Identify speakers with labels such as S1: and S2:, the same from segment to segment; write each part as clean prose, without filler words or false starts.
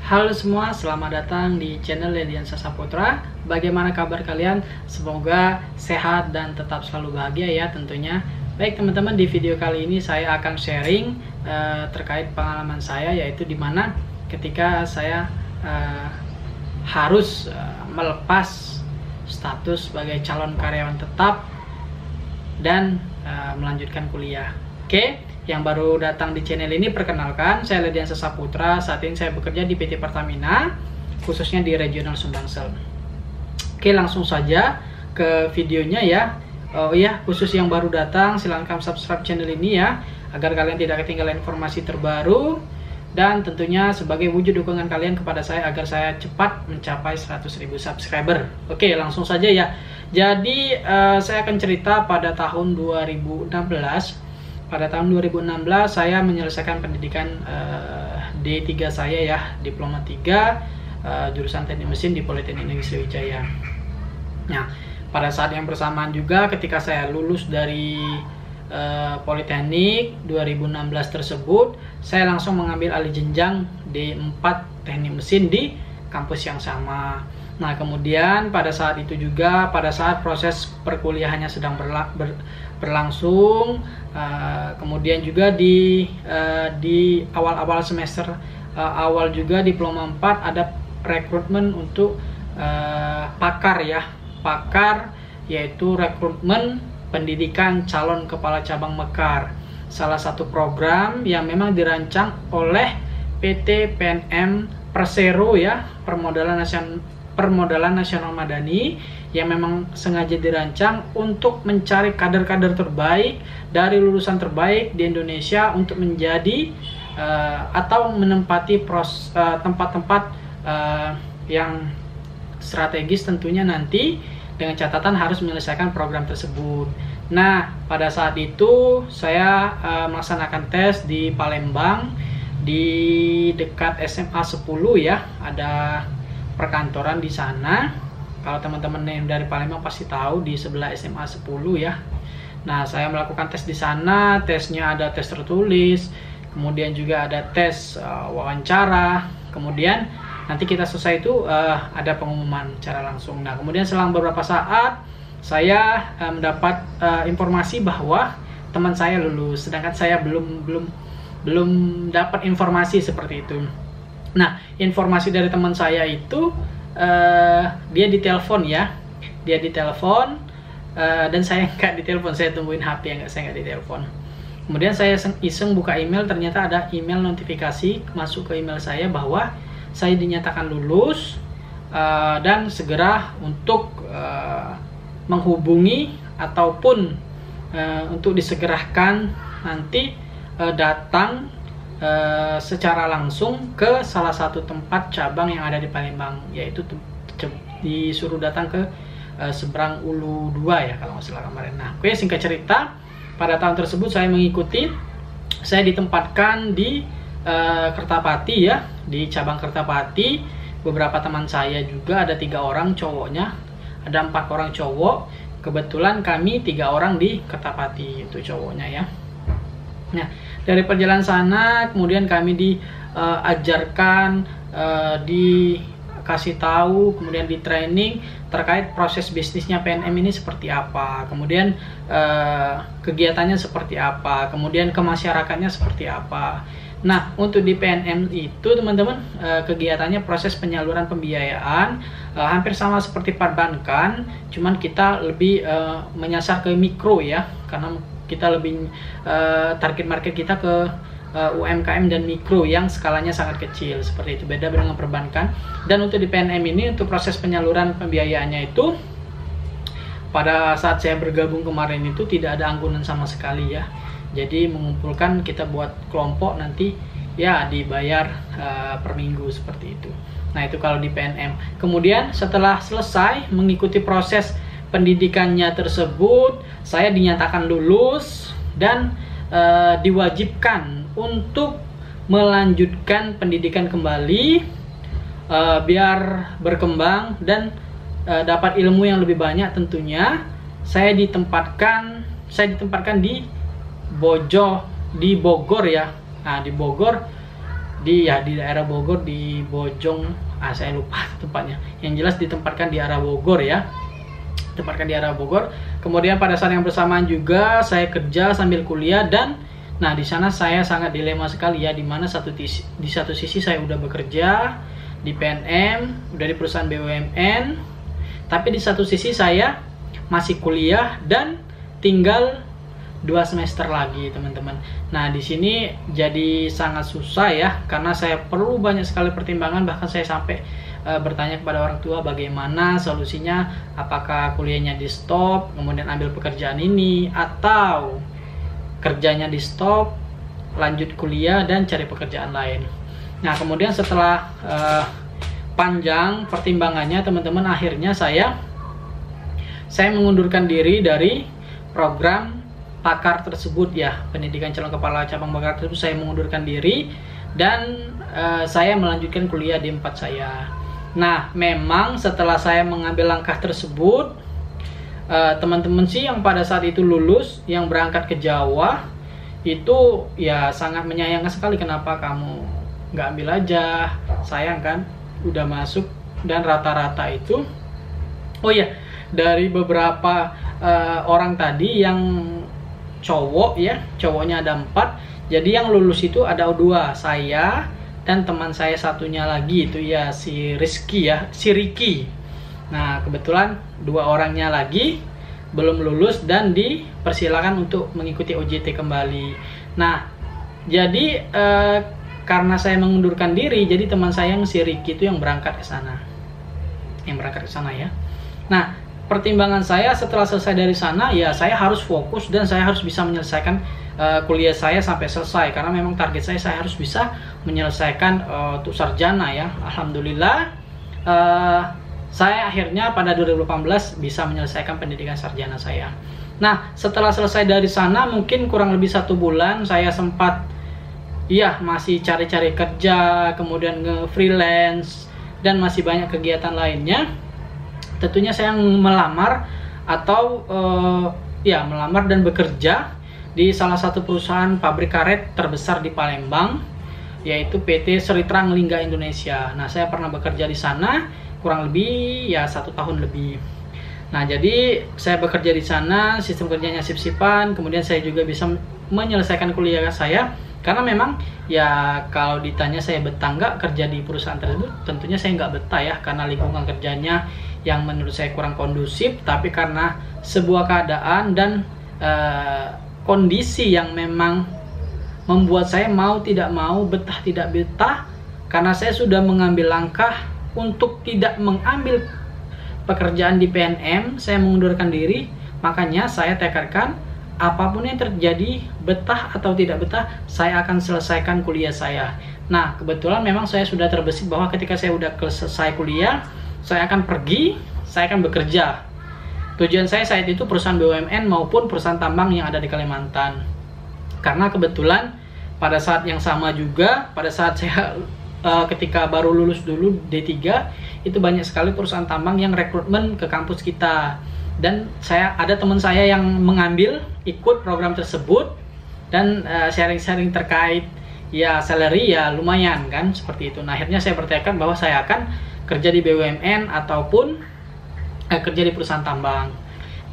S1: Halo semua, selamat datang di channel Lediansa Saputra. Bagaimana kabar kalian? Semoga sehat dan tetap selalu bahagia ya tentunya. Baik teman-teman, di video kali ini saya akan sharing terkait pengalaman saya, yaitu dimana ketika saya harus melepas status sebagai calon karyawan tetap dan melanjutkan kuliah. Oke, yang baru datang di channel ini, perkenalkan, saya Lediansa Saputra. Saat ini saya bekerja di PT Pertamina, khususnya di Regional Sumbangsel. Oke, langsung saja ke videonya ya. Oh iya, khusus yang baru datang, silahkan subscribe channel ini ya, agar kalian tidak ketinggalan informasi terbaru. Dan tentunya sebagai wujud dukungan kalian kepada saya agar saya cepat mencapai 100.000 subscriber. Oke, langsung saja ya. Jadi saya akan cerita pada tahun 2016. Pada tahun 2016 saya menyelesaikan pendidikan D3 saya ya, Diploma 3 jurusan Teknik Mesin di Politeknik Negeri Sriwijaya. Nah, pada saat yang bersamaan juga ketika saya lulus dari Politeknik 2016 tersebut, saya langsung mengambil alih jenjang D4 Teknik Mesin di kampus yang sama. Nah, kemudian pada saat itu juga, pada saat proses perkuliahannya sedang berlangsung, kemudian juga di awal-awal semester awal juga Diploma 4 ada rekrutmen untuk pakar ya, pakar, yaitu rekrutmen pendidikan calon kepala cabang mekar, salah satu program yang memang dirancang oleh PT PNM Persero ya, Permodalan Nasional Madani, yang memang sengaja dirancang untuk mencari kader-kader terbaik dari lulusan terbaik di Indonesia untuk menjadi atau menempati tempat-tempat yang strategis tentunya nanti, dengan catatan harus menyelesaikan program tersebut. Nah, pada saat itu saya melaksanakan tes di Palembang, di dekat SMA 10 ya, ada perkantoran di sana. Kalau teman-teman yang dari Palembang pasti tahu, di sebelah SMA 10 ya. Nah, saya melakukan tes di sana. Tesnya ada tes tertulis, kemudian juga ada tes wawancara, kemudian nanti kita selesai itu ada pengumuman secara langsung. Nah, kemudian selang beberapa saat saya mendapat informasi bahwa teman saya lulus, sedangkan saya belum dapat informasi seperti itu. Nah, informasi dari teman saya itu dia ditelepon ya, dia ditelepon dan saya nggak ditelepon, saya tungguin HP, saya nggak ditelepon. Kemudian saya iseng buka email, ternyata ada email notifikasi masuk ke email saya bahwa saya dinyatakan lulus dan segera untuk menghubungi ataupun untuk disegerakan nanti datang secara langsung ke salah satu tempat cabang yang ada di Palembang, yaitu disuruh datang ke Seberang Ulu 2 ya kalau nggak salah kemarin. Nah, oke, singkat cerita, pada tahun tersebut saya mengikuti, saya ditempatkan di Kertapati ya, di cabang Kertapati. Beberapa teman saya juga, ada 3 orang cowoknya, ada 4 orang cowok. Kebetulan kami 3 orang di Kertapati itu cowoknya ya. Nah, dari perjalanan sana kemudian kami diajarkan, dikasih tahu, kemudian di training terkait proses bisnisnya PNM ini seperti apa, kemudian kegiatannya seperti apa, kemudian ke masyarakatnya seperti apa. Nah, untuk di PNM itu teman-teman, kegiatannya proses penyaluran pembiayaan hampir sama seperti perbankan, cuman kita lebih menyasar ke mikro ya, karena kita lebih target market kita ke UMKM dan mikro yang skalanya sangat kecil, seperti itu, beda dengan perbankan. Dan untuk di PNM ini, untuk proses penyaluran pembiayaannya itu, pada saat saya bergabung kemarin itu tidak ada anggunan sama sekali ya. Jadi mengumpulkan, kita buat kelompok, nanti ya dibayar per minggu seperti itu. Nah, itu kalau di PNM. Kemudian setelah selesai mengikuti proses pendidikannya tersebut, saya dinyatakan lulus dan diwajibkan untuk melanjutkan pendidikan kembali biar berkembang dan dapat ilmu yang lebih banyak tentunya. Saya ditempatkan di Bogor ya. Nah, di Bogor di daerah Bogor, di Bojong, saya lupa tempatnya. Yang jelas ditempatkan di arah Bogor ya. Tempatkan di arah Bogor. Kemudian pada saat yang bersamaan juga saya kerja sambil kuliah, dan nah di sana saya sangat dilema sekali ya, di mana di satu sisi saya udah bekerja di PNM, udah di perusahaan BUMN, tapi di satu sisi saya masih kuliah dan tinggal 2 semester lagi teman-teman. Nah di sini jadi sangat susah ya, karena saya perlu banyak sekali pertimbangan, bahkan saya sampai bertanya kepada orang tua bagaimana solusinya, apakah kuliahnya di stop kemudian ambil pekerjaan ini, atau kerjanya di stop lanjut kuliah dan cari pekerjaan lain. Nah kemudian setelah panjang pertimbangannya teman-teman, akhirnya saya mengundurkan diri dari program pakar tersebut ya, pendidikan calon kepala cabang pakar tersebut. Saya mengundurkan diri dan saya melanjutkan kuliah di 4 saya. Nah memang setelah saya mengambil langkah tersebut, teman-teman sih yang pada saat itu lulus, yang berangkat ke Jawa itu ya sangat menyayangkan sekali, kenapa kamu nggak ambil aja, sayang kan udah masuk. Dan rata-rata itu, oh ya, dari beberapa orang tadi yang cowok ya, cowoknya ada 4, jadi yang lulus itu ada 2, saya dan teman saya satunya lagi itu ya si Rizky ya, si Ricky. Nah kebetulan 2 orangnya lagi belum lulus dan dipersilakan untuk mengikuti OJT kembali. Nah jadi karena saya mengundurkan diri, jadi teman saya yang si Ricky itu yang berangkat ke sana, ya. Nah pertimbangan saya setelah selesai dari sana ya, saya harus fokus dan saya harus bisa menyelesaikan kuliah saya sampai selesai, karena memang target saya harus bisa menyelesaikan untuk sarjana ya. Alhamdulillah saya akhirnya pada 2018 bisa menyelesaikan pendidikan sarjana saya. Nah setelah selesai dari sana mungkin kurang lebih 1 bulan saya sempat ya masih cari-cari kerja, kemudian nge-freelance dan masih banyak kegiatan lainnya. Tentunya saya melamar atau melamar dan bekerja di salah satu perusahaan pabrik karet terbesar di Palembang, yaitu PT Seritrang Lingga Indonesia. Nah saya pernah bekerja di sana kurang lebih ya 1 tahun lebih. Nah jadi saya bekerja di sana, sistem kerjanya sip-sipan, kemudian saya juga bisa menyelesaikan kuliah saya. Karena memang ya kalau ditanya saya betah nggak kerja di perusahaan tersebut, tentunya saya nggak betah ya, karena lingkungan kerjanya yang menurut saya kurang kondusif. Tapi karena sebuah keadaan dan kondisi yang memang membuat saya mau tidak mau, betah tidak betah, karena saya sudah mengambil langkah untuk tidak mengambil pekerjaan di PNM, saya mengundurkan diri. Makanya saya tekadkan apapun yang terjadi, betah atau tidak betah, saya akan selesaikan kuliah saya. Nah kebetulan memang saya sudah terbesit bahwa ketika saya udah selesai kuliah, saya akan pergi, saya akan bekerja. Tujuan saya saat itu perusahaan BUMN maupun perusahaan tambang yang ada di Kalimantan. Karena kebetulan pada saat yang sama juga, pada saat saya ketika baru lulus dulu D3, itu banyak sekali perusahaan tambang yang rekrutmen ke kampus kita. Dan ada teman saya yang mengambil ikut program tersebut dan sharing-sharing terkait ya salary ya lumayan kan, seperti itu. Nah akhirnya saya bertekad bahwa saya akan kerja di BUMN ataupun kerja di perusahaan tambang.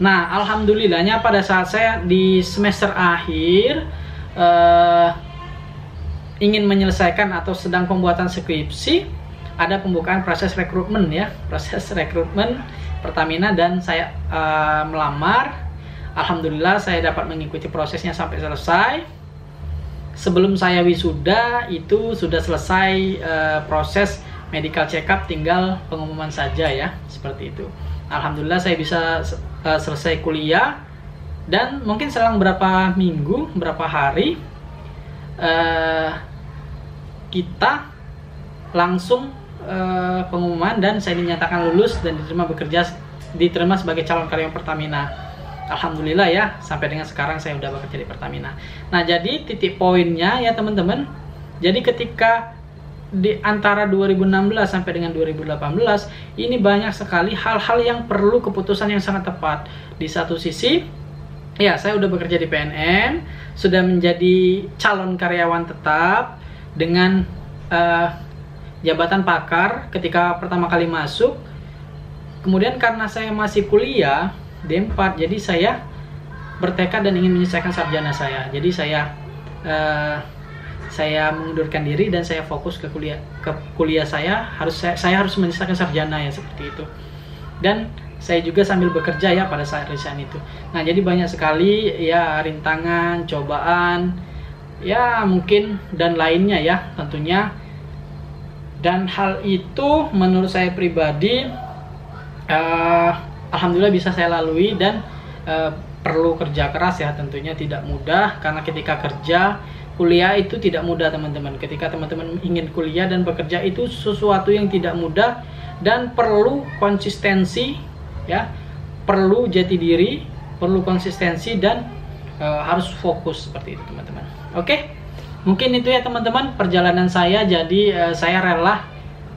S1: Nah alhamdulillahnya pada saat saya di semester akhir ingin menyelesaikan atau sedang pembuatan skripsi, ada pembukaan proses rekrutmen ya, proses rekrutmen Pertamina, dan saya melamar. Alhamdulillah saya dapat mengikuti prosesnya sampai selesai. Sebelum saya wisuda itu sudah selesai proses medical check up, tinggal pengumuman saja ya, seperti itu. Alhamdulillah saya bisa selesai kuliah, dan mungkin selang berapa minggu, berapa hari kita langsung pengumuman dan saya dinyatakan lulus dan diterima sebagai calon karyawan Pertamina. Alhamdulillah ya, sampai dengan sekarang saya udah bekerja di Pertamina. Nah jadi titik poinnya ya teman-teman, jadi ketika di antara 2016 sampai dengan 2018 ini banyak sekali hal-hal yang perlu keputusan yang sangat tepat. Di satu sisi ya saya udah bekerja di PNM, sudah menjadi calon karyawan tetap dengan jabatan pakar ketika pertama kali masuk. Kemudian karena saya masih kuliah D4, jadi saya bertekad dan ingin menyelesaikan sarjana saya. Jadi saya mengundurkan diri dan saya fokus ke kuliah saya harus menyelesaikan sarjana ya, seperti itu. Dan saya juga sambil bekerja ya pada saat resign itu. Nah, jadi banyak sekali ya rintangan, cobaan ya mungkin dan lainnya ya tentunya. Dan hal itu menurut saya pribadi alhamdulillah bisa saya lalui, dan perlu kerja keras ya, tentunya tidak mudah, karena ketika kerja kuliah itu tidak mudah teman-teman. Ketika teman-teman ingin kuliah dan bekerja itu sesuatu yang tidak mudah, dan perlu konsistensi ya, perlu jati diri, perlu konsistensi, dan harus fokus seperti itu teman-teman. Oke, mungkin itu ya teman-teman perjalanan saya. Jadi saya rela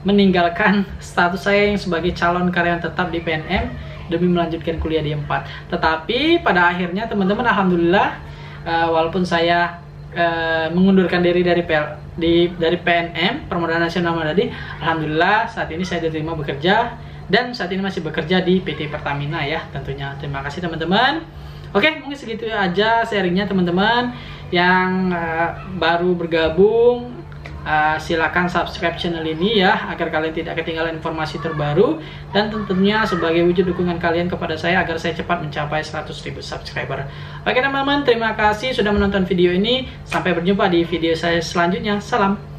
S1: meninggalkan status saya yang sebagai calon karyawan tetap di PNM demi melanjutkan kuliah di 4. Tetapi pada akhirnya teman-teman, alhamdulillah, walaupun saya mengundurkan diri dari PNM Permodalan Nasional Madadi, alhamdulillah saat ini saya diterima bekerja, dan saat ini masih bekerja di PT Pertamina ya tentunya. Terima kasih teman-teman. Oke, mungkin segitu aja sharingnya teman-teman. Yang baru bergabung, silakan subscribe channel ini ya, agar kalian tidak ketinggalan informasi terbaru, dan tentunya sebagai wujud dukungan kalian kepada saya agar saya cepat mencapai 100.000 subscriber. Oke teman-teman, terima kasih sudah menonton video ini. Sampai berjumpa di video saya selanjutnya. Salam.